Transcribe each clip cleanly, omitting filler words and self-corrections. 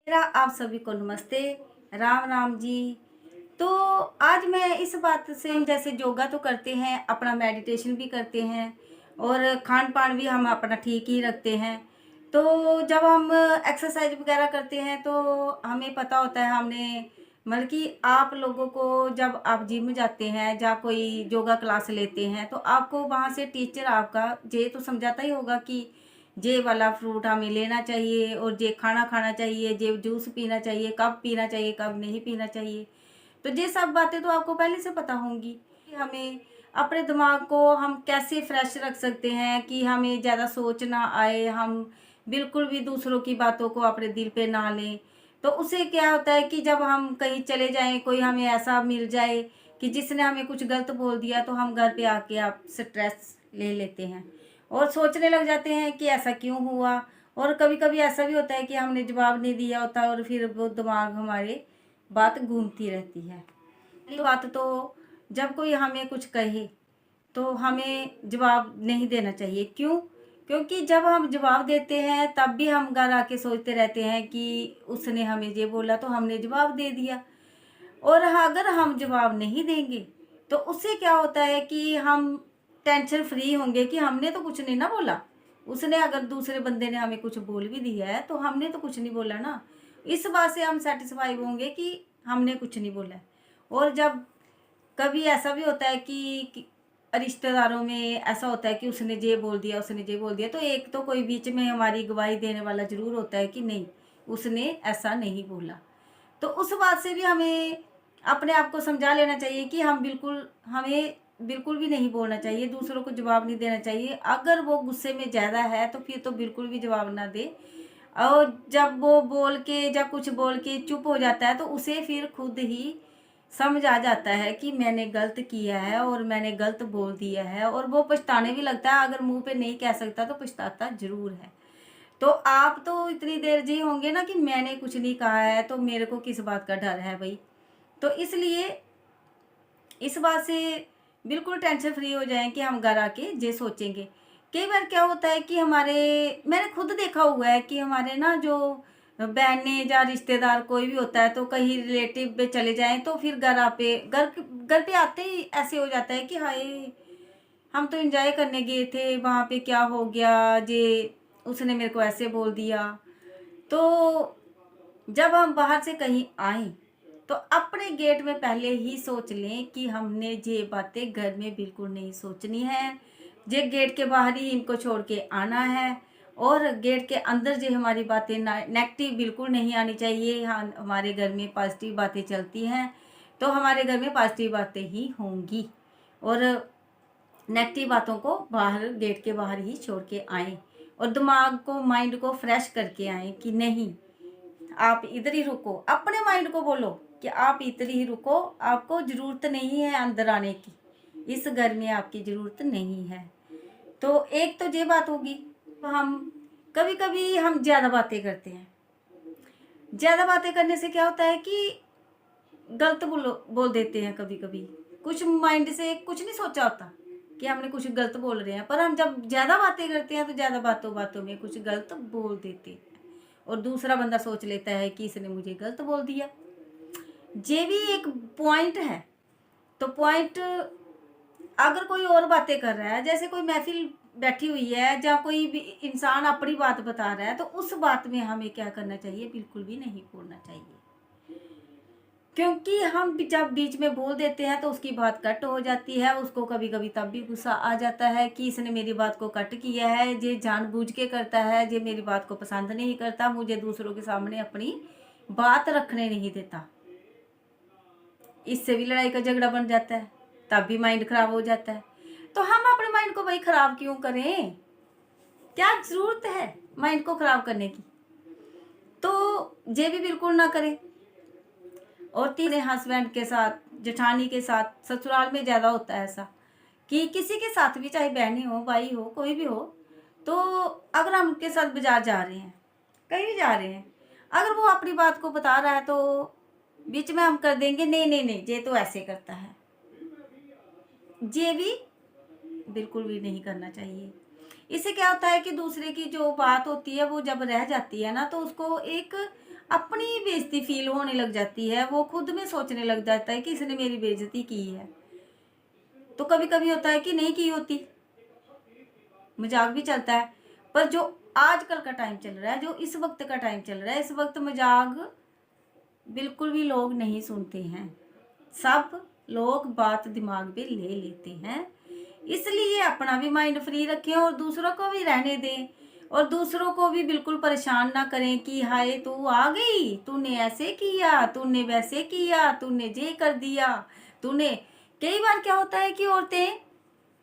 मेरा आप सभी को नमस्ते। राम राम जी। तो आज मैं इस बात से हम जैसे योगा तो करते हैं, अपना मेडिटेशन भी करते हैं और खान पान भी हम अपना ठीक ही रखते हैं। तो जब हम एक्सरसाइज वगैरह करते हैं तो हमें पता होता है, हमने मतलब कि आप लोगों को जब आप जिम जाते हैं या कोई योगा क्लास लेते हैं तो आपको वहाँ से टीचर आपका ये तो समझाता ही होगा कि ये वाला फ्रूट हमें लेना चाहिए और ये खाना खाना चाहिए, ये जूस पीना चाहिए, कब पीना चाहिए, कब नहीं पीना चाहिए। तो ये सब बातें तो आपको पहले से पता होंगी कि हमें अपने दिमाग को हम कैसे फ्रेश रख सकते हैं कि हमें ज़्यादा सोच ना आए, हम बिल्कुल भी दूसरों की बातों को अपने दिल पे ना लें। तो उससे क्या होता है कि जब हम कहीं चले जाएँ, कोई हमें ऐसा मिल जाए कि जिसने हमें कुछ गलत बोल दिया, तो हम घर पे आके आप स्ट्रेस ले लेते हैं और सोचने लग जाते हैं कि ऐसा क्यों हुआ। और कभी-कभी ऐसा भी होता है कि हमने जवाब नहीं दिया होता और फिर वो दिमाग हमारे बात घूमती रहती है। पहली बात तो जब कोई हमें कुछ कहे तो हमें जवाब नहीं देना चाहिए। क्यों? क्योंकि जब हम जवाब देते हैं तब भी हम घर आके सोचते रहते हैं कि उसने हमें ये बोला तो हमने जवाब दे दिया। और अगर हम जवाब नहीं देंगे तो उससे क्या होता है कि हम टेंशन फ्री होंगे कि हमने तो कुछ नहीं ना बोला। उसने अगर दूसरे बंदे ने हमें कुछ बोल भी दिया है तो हमने तो कुछ नहीं बोला ना। इस बात से हम सेटिस्फाई होंगे कि हमने कुछ नहीं बोला है। और जब कभी ऐसा भी होता है कि रिश्तेदारों में ऐसा होता है कि उसने ये बोल दिया, उसने ये बोल दिया, तो एक तो कोई बीच में हमारी गवाही देने वाला ज़रूर होता है कि नहीं, उसने ऐसा नहीं बोला। तो उस बात से भी हमें अपने आप को समझा लेना चाहिए कि हमें बिल्कुल भी नहीं बोलना चाहिए, दूसरों को जवाब नहीं देना चाहिए। अगर वो गुस्से में ज़्यादा है तो फिर तो बिल्कुल भी जवाब ना दे। और जब वो बोल के या कुछ बोल के चुप हो जाता है तो उसे फिर खुद ही समझ आ जाता है कि मैंने गलत किया है और मैंने गलत बोल दिया है, और वो पछताने भी लगता है। अगर मुंह पे नहीं कह सकता तो पछताता ज़रूर है। तो आप तो इतनी देर जी होंगे ना कि मैंने कुछ नहीं कहा है तो मेरे को किस बात का डर है भई। तो इसलिए इस बात से बिल्कुल टेंशन फ्री हो जाएँ कि हम घर आके ये सोचेंगे। कई बार क्या होता है कि मैंने खुद देखा हुआ है कि हमारे ना जो बहनें या रिश्तेदार कोई भी होता है तो कहीं रिलेटिव पे चले जाएँ तो फिर घर पे आते ही ऐसे हो जाता है कि हाय! हम तो एन्जॉय करने गए थे, वहाँ पे क्या हो गया, ये उसने मेरे को ऐसे बोल दिया। तो जब हम बाहर से कहीं आएँ, तो अपने गेट में पहले ही सोच लें कि हमने ये बातें घर में बिल्कुल नहीं सोचनी है। ये गेट के बाहर ही इनको छोड़ के आना है और गेट के अंदर जो हमारी बातें नेगेटिव बिल्कुल नहीं आनी चाहिए। हाँ, हमारे घर में पॉजिटिव बातें चलती हैं, तो हमारे घर में पॉजिटिव बातें ही होंगी और नेगेटिव बातों को बाहर गेट के बाहर ही छोड़ के आएँ और दिमाग को माइंड को फ्रेश करके आएँ कि नहीं, आप इधर ही रुको। अपने माइंड को बोलो कि आप इधर ही रुको, आपको ज़रूरत नहीं है अंदर आने की। इस घर में आपकी ज़रूरत नहीं है। तो एक तो ये बात होगी। हम कभी-कभी हम ज़्यादा बातें करते हैं। ज़्यादा बातें करने से क्या होता है कि गलत बोल देते हैं कभी-कभी। कुछ माइंड से कुछ नहीं सोचा होता कि हमने कुछ गलत बोल रहे हैं, पर हम जब ज़्यादा बातें करते हैं तो ज़्यादा बातों-बातों में कुछ गलत बोल देते हैं और दूसरा बंदा सोच लेता है कि इसने मुझे गलत बोल दिया। ये भी एक पॉइंट है। तो पॉइंट, अगर कोई और बातें कर रहा है, जैसे कोई महफ़िल बैठी हुई है या कोई भी इंसान अपनी बात बता रहा है, तो उस बात में हमें क्या करना चाहिए? बिल्कुल भी नहीं बोलना चाहिए। क्योंकि हम जब बीच में बोल देते हैं तो उसकी बात कट हो जाती है, उसको कभी-कभी तब भी गुस्सा आ जाता है कि इसने मेरी बात को कट किया है, ये जानबूझ के करता है, ये मेरी बात को पसंद नहीं करता, मुझे दूसरों के सामने अपनी बात रखने नहीं देता। इससे भी लड़ाई का झगड़ा बन जाता है, तब भी माइंड खराब हो जाता है। तो हम अपने माइंड को भाई खराब क्यों करें? क्या ज़रूरत है माइंड को खराब करने की? तो ये भी बिल्कुल ना करें। और तीसरे हस्बैंड के साथ, जेठानी के साथ, ससुराल में ज़्यादा होता है ऐसा कि किसी के साथ भी, चाहे बहनें हो, भाई हो, कोई भी हो, तो अगर हम उनके साथ बाज़ार जा रहे हैं, कहीं भी जा रहे हैं, अगर वो अपनी बात को बता रहा है तो बीच में हम कर देंगे नहीं, नहीं, नहीं, ये तो ऐसे करता है। ये भी बिल्कुल भी नहीं करना चाहिए। इससे क्या होता है कि दूसरे की जो बात होती है वो जब रह जाती है ना तो उसको एक अपनी बेइज्जती फील होने लग जाती है, वो खुद में सोचने लग जाता है कि इसने मेरी बेइज्जती की है। तो कभी कभी होता है कि नहीं की होती, मजाक भी चलता है। पर जो आजकल का टाइम चल रहा है, जो इस वक्त का टाइम चल रहा है, इस वक्त मजाक बिल्कुल भी लोग नहीं सुनते हैं। सब लोग बात दिमाग पे ले लेते हैं। इसलिए अपना भी माइंड फ्री रखें और दूसरों को भी रहने दें, और दूसरों को भी बिल्कुल परेशान ना करें कि हाय तू आ गई, तूने ऐसे किया, तूने वैसे किया, तूने ये कर दिया, तूने। कई बार क्या होता है कि औरतें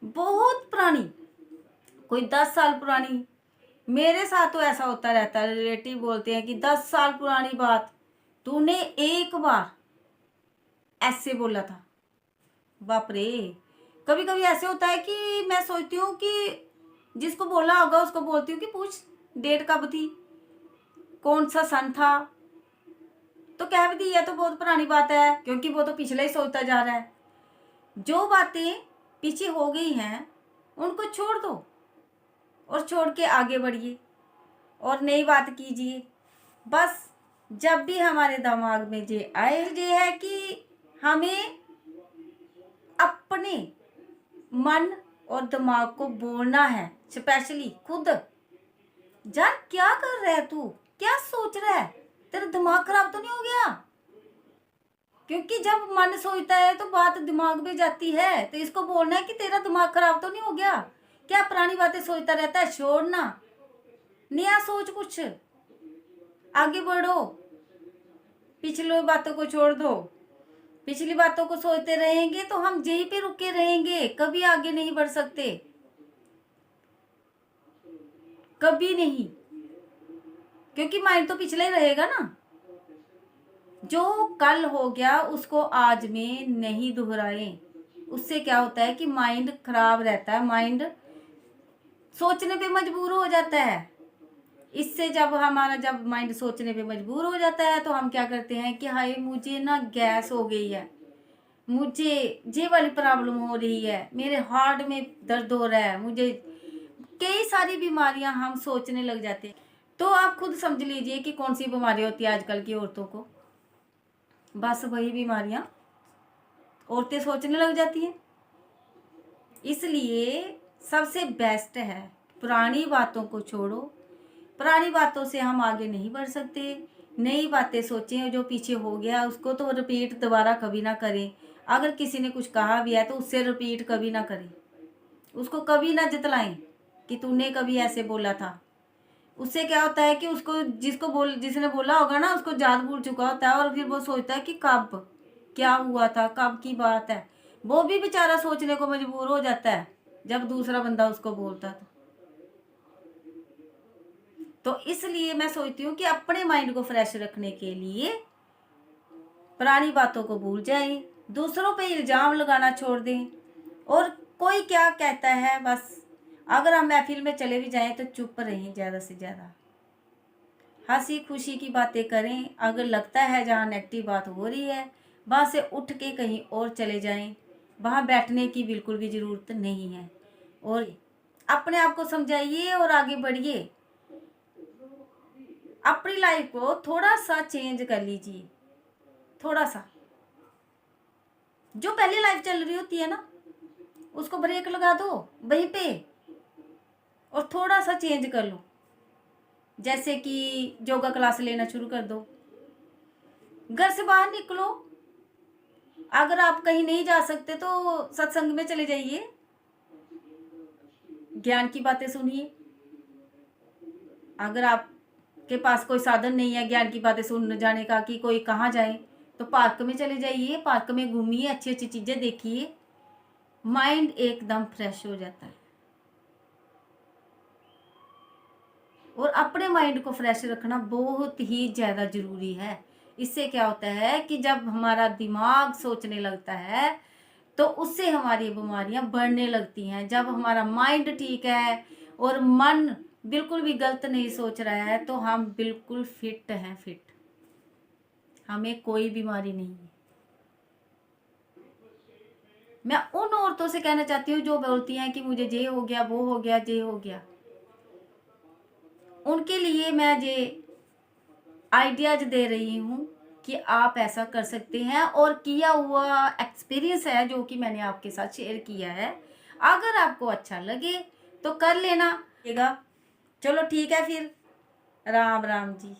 बहुत पुरानी, कोई 10 साल पुरानी, मेरे साथ तो ऐसा होता रहता है, रिलेटिव बोलते हैं कि 10 साल पुरानी बात तूने एक बार ऐसे बोला था। बाप रे। कभी कभी ऐसे होता है कि मैं सोचती हूँ कि जिसको बोला होगा उसको बोलती हूँ कि पूछ डेट कब थी, कौन सा सन था। तो कह भी दी है तो बहुत पुरानी बात है, क्योंकि वो तो पिछले ही सोचता जा रहा है। जो बातें पीछे हो गई हैं उनको छोड़ दो और छोड़ के आगे बढ़िए और नई बात कीजिए। बस जब भी हमारे दिमाग में ये आए, ये है कि हमें अपने मन और दिमाग को बोलना है, स्पेशली खुद। यार क्या कर रहा है तू, क्या सोच रहा है, तेरा दिमाग खराब तो नहीं हो गया? क्योंकि जब मन सोचता है तो बात दिमाग में जाती है, तो इसको बोलना है कि तेरा दिमाग खराब तो नहीं हो गया, क्या पुरानी बातें सोचता रहता है। छोड़ना, नया सोच, कुछ आगे बढ़ो, पिछली बातों को छोड़ दो। पिछली बातों को सोचते रहेंगे तो हम यहीं पे रुके रहेंगे, कभी आगे नहीं बढ़ सकते, कभी नहीं। क्योंकि माइंड तो पिछले ही रहेगा ना। जो कल हो गया उसको आज में नहीं दोहराएं। उससे क्या होता है कि माइंड खराब रहता है, माइंड सोचने पे मजबूर हो जाता है। इससे जब माइंड सोचने पे मजबूर हो जाता है तो हम क्या करते हैं कि हाय मुझे ना गैस हो गई है, मुझे ये वाली प्रॉब्लम हो रही है, मेरे हार्ट में दर्द हो रहा है, मुझे कई सारी बीमारियां हम सोचने लग जाते हैं। तो आप खुद समझ लीजिए कि कौन सी बीमारी होती है आजकल की औरतों को। बस वही बीमारियां औरतें सोचने लग जाती हैं। इसलिए सबसे बेस्ट है पुरानी बातों को छोड़ो। पुरानी बातों से हम आगे नहीं बढ़ सकते, नई बातें सोचें। जो पीछे हो गया उसको तो रिपीट दोबारा कभी ना करें। अगर किसी ने कुछ कहा भी है तो उससे रिपीट कभी ना करें, उसको कभी ना जतलाएं कि तूने कभी ऐसे बोला था। उससे क्या होता है कि उसको जिसने बोला होगा ना उसको याद भूल चुका होता है, और फिर वो सोचता है कि कब क्या हुआ था, कब की बात है। वो भी बेचारा सोचने को मजबूर हो जाता है जब दूसरा बंदा उसको बोलता था। तो इसलिए मैं सोचती हूँ कि अपने माइंड को फ्रेश रखने के लिए पुरानी बातों को भूल जाएं, दूसरों पे इल्जाम लगाना छोड़ दें, और कोई क्या कहता है बस अगर हम महफिल में चले भी जाएं तो चुप रहें, ज़्यादा से ज़्यादा हंसी खुशी की बातें करें। अगर लगता है जहाँ नेगेटिव बात हो रही है वहाँ से उठ के कहीं और चले जाएं, वहाँ बैठने की बिल्कुल भी ज़रूरत नहीं है। और अपने आप को समझाइए और आगे बढ़िए। अपनी लाइफ को थोड़ा सा चेंज कर लीजिए, थोड़ा सा। जो पहली लाइफ चल रही होती है ना उसको ब्रेक लगा दो वहीं पे और थोड़ा सा चेंज कर लो। जैसे कि योगा क्लास लेना शुरू कर दो, घर से बाहर निकलो। अगर आप कहीं नहीं जा सकते तो सत्संग में चले जाइए, ज्ञान की बातें सुनिए। अगर आपके पास कोई साधन नहीं है ज्ञान की बातें सुनने जाने का कि कोई कहाँ जाए, तो पार्क में चले जाइए, पार्क में घूमिए, अच्छी अच्छी चीज़ें देखिए, माइंड एकदम फ्रेश हो जाता है। और अपने माइंड को फ्रेश रखना बहुत ही ज़्यादा ज़रूरी है। इससे क्या होता है कि जब हमारा दिमाग सोचने लगता है तो उससे हमारी बीमारियां बढ़ने लगती हैं। जब हमारा माइंड ठीक है और मन बिल्कुल भी गलत नहीं सोच रहा है तो हम बिल्कुल फिट हैं, फिट, हमें कोई बीमारी नहीं है। मैं उन औरतों से कहना चाहती हूँ जो बोलती हैं कि मुझे ये हो गया, वो हो गया, ये हो गया, उनके लिए मैं ये आइडियाज दे रही हूँ कि आप ऐसा कर सकते हैं, और किया हुआ एक्सपीरियंस है जो कि मैंने आपके साथ शेयर किया है। अगर आपको अच्छा लगे तो कर लेना। चलो ठीक है फिर, राम राम जी।